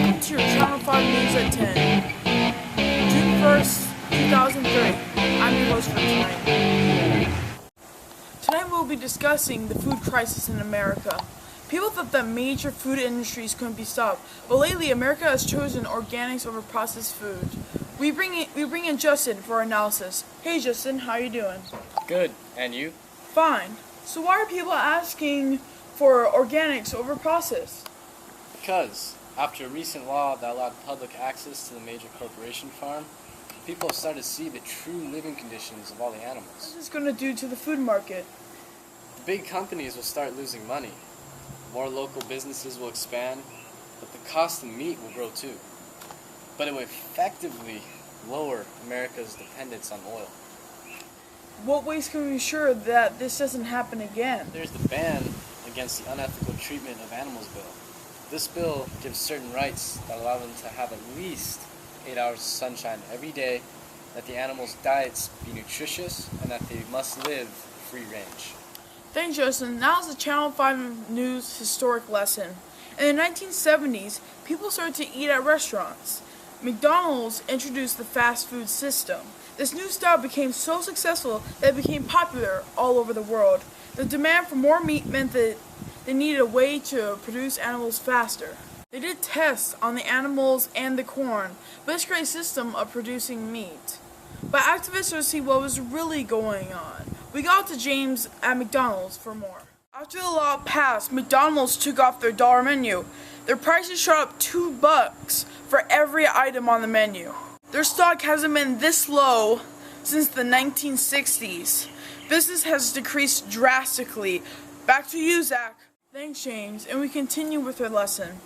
welcome to your Channel 5 News at 10. June 1st, 2003. I'm your host for tonight. Tonight we'll be discussing the food crisis in America. People thought that major food industries couldn't be stopped, but lately America has chosen organics over processed food. We bring in Justin for our analysis. Hey Justin, how you doing? Good, and you? Fine. So why are people asking for organics over processed? Because, after a recent law that allowed public access to the major corporation farm, people have started to see the true living conditions of all the animals. What's this going to do to the food market? The big companies will start losing money. More local businesses will expand, but the cost of meat will grow too. But it will effectively lower America's dependence on oil. What ways can we be sure that this doesn't happen again? There's the ban against the unethical treatment of animals bill. This bill gives certain rights that allow them to have at least 8 hours of sunshine every day, that the animals' diets be nutritious, and that they must live free range. Thanks, Justin. Now is the Channel 5 News historic lesson. In the 1970s, people started to eat at restaurants. McDonald's introduced the fast food system. This new style became so successful that it became popular all over the world. The demand for more meat meant that they needed a way to produce animals faster. They did tests on the animals and the corn, but this created a system of producing meat. But activists wanted to see what was really going on. We got to James at McDonald's for more. After the law passed, McDonald's took off their dollar menu. Their prices shot up $2 for every item on the menu. Their stock hasn't been this low since the 1960s. Business has decreased drastically. Back to you, Zach. Thanks, James, and we continue with our lesson.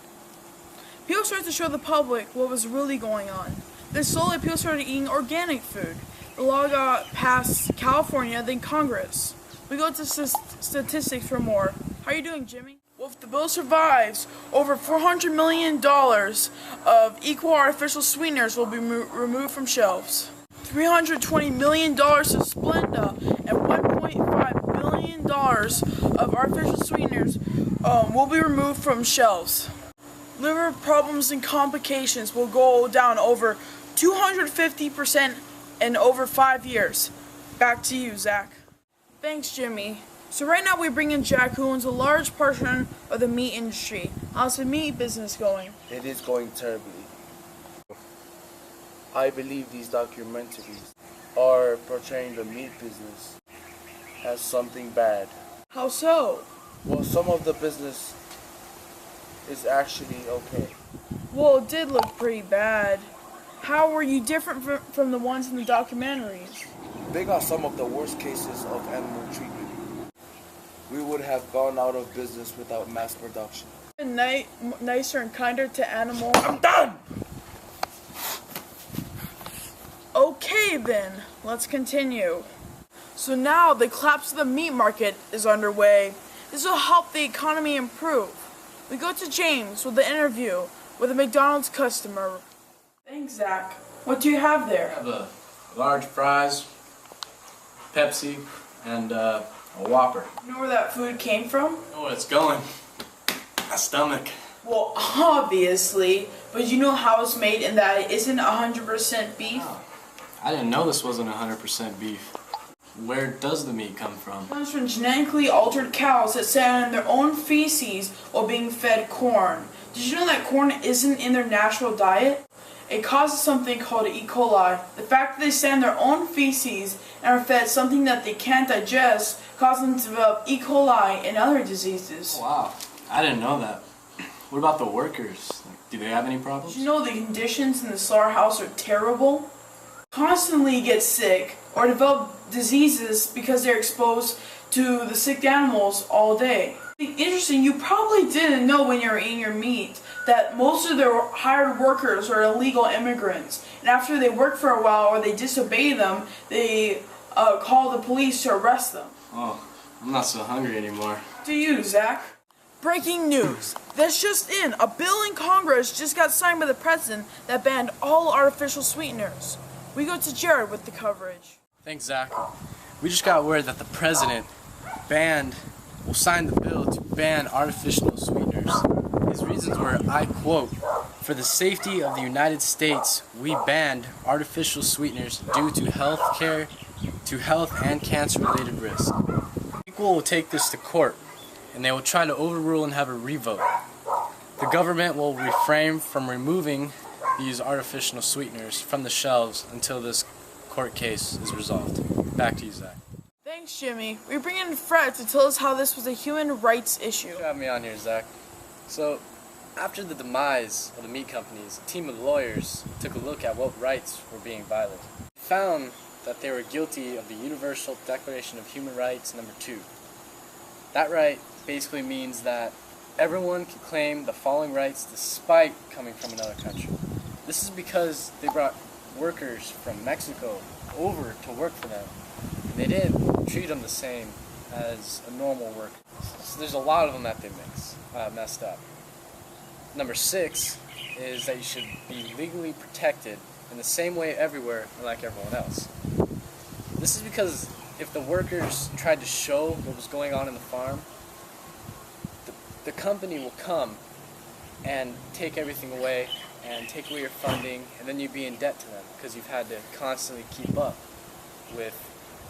People started to show the public what was really going on. Then slowly people started eating organic food. The law got passed California, then Congress. We go to statistics for more. How are you doing, Jimmy? Well, if the bill survives, over $400 million of equal artificial sweeteners will be removed from shelves. $320 million to Splenda and $1.5 billion of artificial sweeteners will be removed from shelves. Liver problems and complications will go down over 250% in over 5 years. Back to you, Zach. Thanks, Jimmy. So right now we bring in Jack, who owns a large portion of the meat industry. How's the meat business going? It is going terribly. I believe these documentaries are portraying the meat business as something bad. How so? Well, some of the business is actually okay. Well, it did look pretty bad. How were you different from the ones in the documentaries? They got some of the worst cases of animal treatment. We would have gone out of business without mass production. Nicer and kinder to animals. I'm done! Okay then, let's continue. So now the collapse of the meat market is underway. This will help the economy improve. We go to James with the interview with a McDonald's customer. Thanks, Zach. What do you have there? I have a large fries, Pepsi, and a Whopper. You know where that food came from? I know where it's going. My stomach. Well, obviously, but you know how it's made and that it isn't 100% beef? Oh, I didn't know this wasn't 100% beef. Where does the meat come from? It comes from genetically altered cows that sat on their own feces while being fed corn. Did you know that corn isn't in their natural diet? It causes something called E. coli. The fact that they stand their own feces and are fed something that they can't digest causes them to develop E. coli and other diseases. Wow, I didn't know that. What about the workers? Do they have any problems? Did you know the conditions in the slaughterhouse are terrible? Constantly get sick or develop diseases because they're exposed to the sick animals all day. Interesting, you probably didn't know when you were eating your meat that most of their hired workers are illegal immigrants. And after they work for a while or they disobey them, they call the police to arrest them. Oh, I'm not so hungry anymore. To you, Zach. Breaking news. This just in. A bill in Congress just got signed by the president that banned all artificial sweeteners. We go to Jared with the coverage. Thanks, Zach. We just got word that the president signed the bill to ban artificial sweeteners. His reasons were, I quote, "For For the safety of the United States, we banned artificial sweeteners due to health and cancer-related risks. People will take this to court, and they will try to overrule and have a revote. The government will refrain from removing these artificial sweeteners from the shelves until this court case is resolved. Back to you, Zach. Thanks, Jimmy. We bring in Fred to tell us how this was a human rights issue. Thanks for having me on here, Zach. So, after the demise of the meat companies, a team of lawyers took a look at what rights were being violated. They found that they were guilty of the Universal Declaration of Human Rights number 2. That right basically means that everyone can claim the following rights despite coming from another country. This is because they brought workers from Mexico over to work for them. And they didn't treat them the same as a normal worker. So there's a lot of them that they messed up. Number 6 is that you should be legally protected in the same way everywhere like everyone else. This is because if the workers tried to show what was going on in the farm, the company will come and take everything away and take away your funding, and then you'd be in debt to them because you've had to constantly keep up with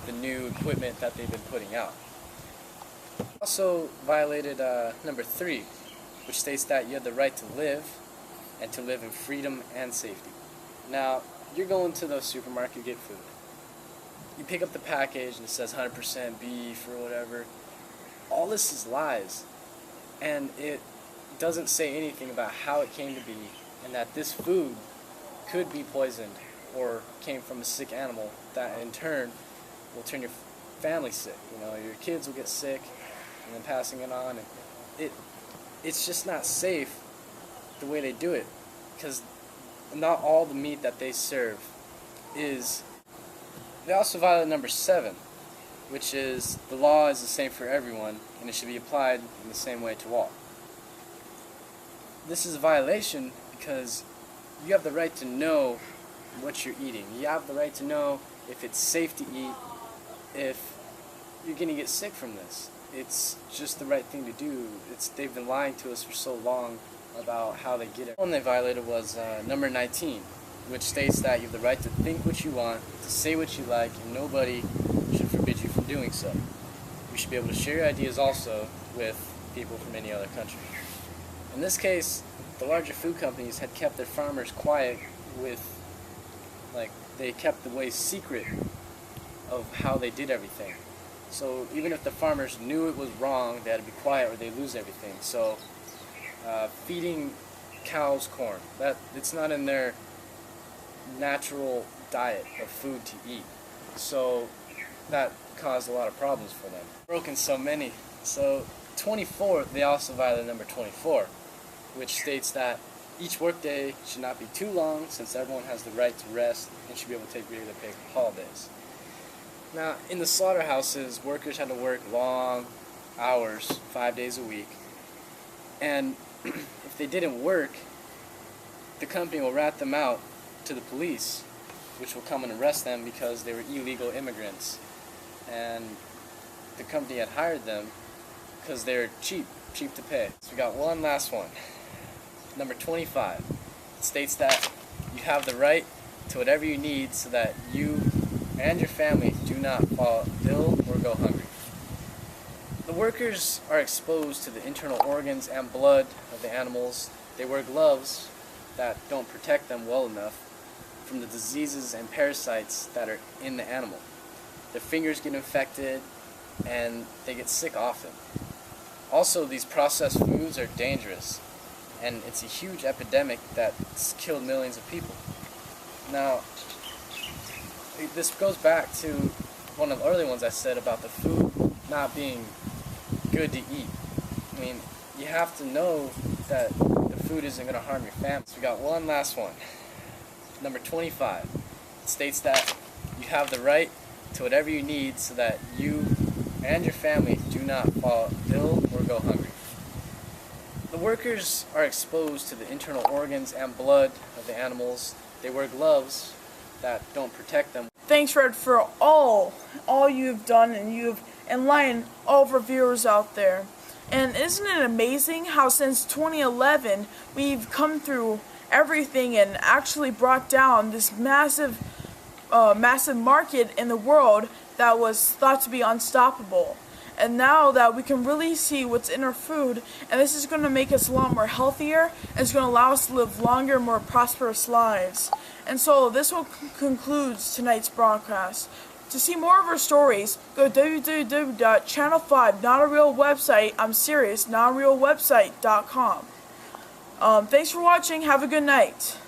the new equipment that they've been putting out. Also violated number 3, which states that you have the right to live and to live in freedom and safety. Now, you're going to the supermarket to get food. You pick up the package and it says 100% beef or whatever. All this is lies, and it doesn't say anything about how it came to be and that this food could be poisoned or came from a sick animal that in turn will turn your family sick. You know, your kids will get sick and then passing it on. And it's just not safe the way they do it, because not all the meat that they serve is. They also violate number 7, which is the law is the same for everyone and it should be applied in the same way to all. This is a violation because you have the right to know what you're eating. You have the right to know if it's safe to eat, if you're going to get sick from this. It's just the right thing to do. They've been lying to us for so long about how they get it. One they violated was number 19, which states that you have the right to think what you want, to say what you like, and nobody should forbid you from doing so. You should be able to share your ideas also with people from any other country. In this case, the larger food companies had kept their farmers quiet they kept the way secret of how they did everything. So even if the farmers knew it was wrong, they had to be quiet or they'd lose everything. So feeding cows corn, it's not in their natural diet of food to eat. So that caused a lot of problems for them. Broken so many. So 24, they also violated number 24, which states that each workday should not be too long since everyone has the right to rest and should be able to take regular paid holidays. Now, in the slaughterhouses, workers had to work long hours, 5 days a week, and if they didn't work, the company will rat them out to the police, which will come and arrest them because they were illegal immigrants, and the company had hired them because they're cheap to pay. So we got one last one. Number 25. It states that you have the right to whatever you need so that you and your family do not fall ill or go hungry. The workers are exposed to the internal organs and blood of the animals. They wear gloves that don't protect them well enough from the diseases and parasites that are in the animal. Their fingers get infected and they get sick often. Also, these processed foods are dangerous, and it's a huge epidemic that's killed millions of people. Now, this goes back to one of the early ones I said about the food not being good to eat. I mean, you have to know that the food isn't going to harm your family. So we got one last one. Number 25. It states that you have the right to whatever you need so that you and your family do not fall ill or go hungry. The workers are exposed to the internal organs and blood of the animals. They wear gloves that don't protect them. Thanks, Fred, for all you've done, and you've enlightened all of our viewers out there. And isn't it amazing how since 2011 we've come through everything and actually brought down this massive market in the world that was thought to be unstoppable. And now that we can really see what's in our food, and this is going to make us a lot more healthier, and it's going to allow us to live longer, more prosperous lives. And so this will concludes tonight's broadcast. To see more of our stories, go to www.channel5, not a real website, I'm serious, notarealwebsite.com. Thanks for watching, have a good night.